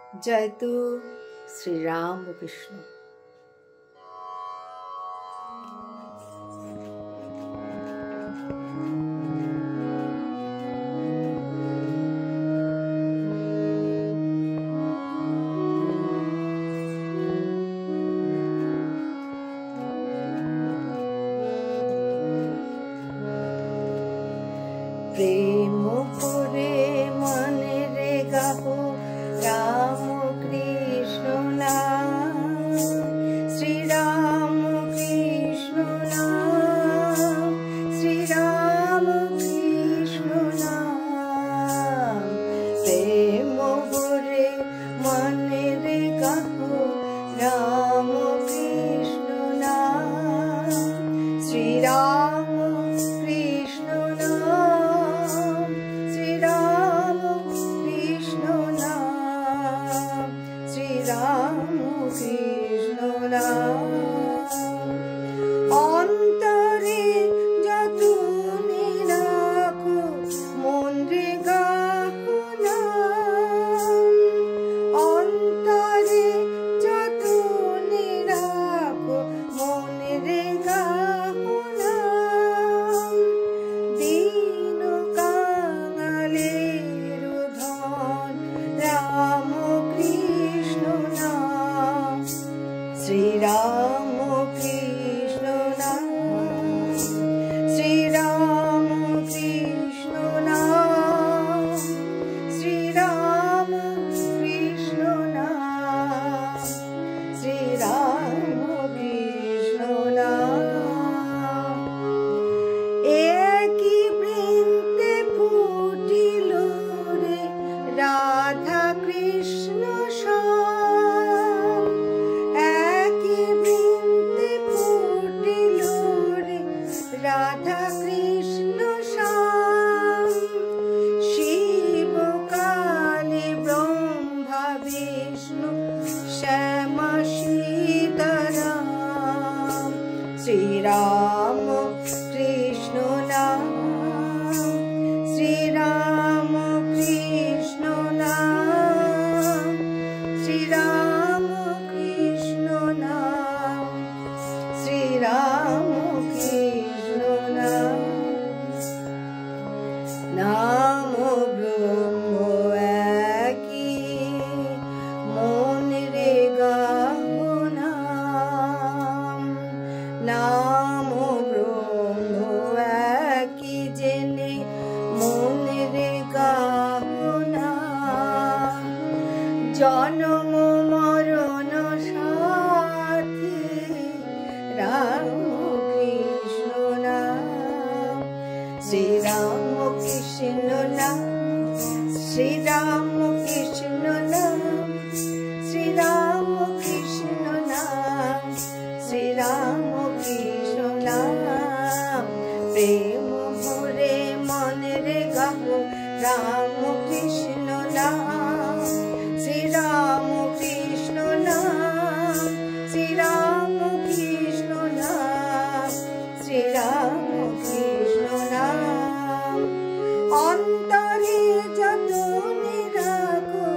जयतु श्री राम कृष्ण। प्रेम करे मने रे गाहो राम कृष्ण नाम, श्री राम कृष्ण नाम, श्री राम कृष्ण नाम। प्रेम करे मने रे गाहो राम कृष्ण नाम, श्री राम कृष्ण नाम, श्री राम कृष्ण नाम, श्री राम कृष्ण नाम। অন্তরে যতনে রাখো মন রে গাহো নাম, অন্তরে যতনে রাখো মন রে গাহো নাম। দীন কাঙালের ধন রাম কৃষ্ণ নাম, শ্রী রাম কৃষ্ণ নাম, শ্রী রাম কৃষ্ণ নাম, শ্রী রাম কৃষ্ণ নাম, শ্রী রাম কৃষ্ণ নাম। একই বৃন্তে ফুটিল রে রাধা কৃষ্ণ শ্যাম, একই বৃন্তে ফুটিল রে রাধা কৃষ্ণ শ্যাম। শিব কালী ব্রহ্মা বিষ্ণু শ্যামা সীতারাম, শ্রী রাম কৃষ্ণ নাম, শ্রী রাম কৃষ্ণ নাম, শ্রী রাম কৃষ্ণ নাম, শ্রী রাম কৃষ্ণ নাম। নাম ব্রহ্ম একই মন রে গাহো নাম, নাম ব্রহ্ম একই জেনে মন রে গাহো নাম। জন্ম মরণ সাথী রাম কৃষ্ণ নাম, শ্রী রাম কৃষ্ণ নাম, শ্রী রাম কৃষ্ণ নাম, শ্রী রাম কৃষ্ণ নাম, শ্রী রাম কৃষ্ণ নাম। প্রেম ভরে মনে রে গাহো রাম কৃষ্ণ নাম, শ্রী রাম কৃষ্ণ নাম, শ্রী রাম কৃষ্ণ নাম, শ্রী রাম কৃষ্ণ নাম। অন্তরে যতনে রাখো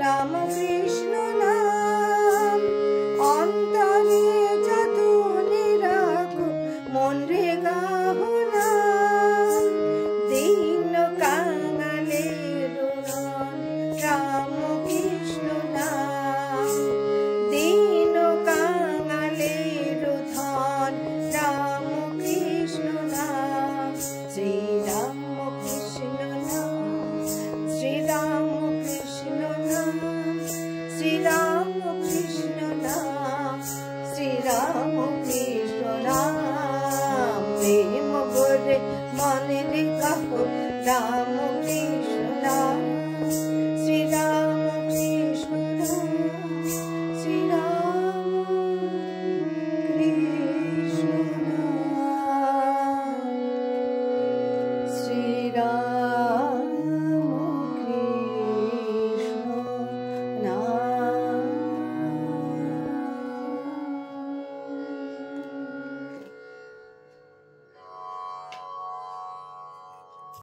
রাম কৃষ্ণ নাম, অন্তরে যতনে রাখো মন রে গাহো নাম। দীন কাঙালের ধন রাম কৃষ্ণ নাম, দীন কাঙালের ধন রাম কৃষ্ণ নাম, শ্রী রাম কৃষ্ণ নাম, শ্রী রাম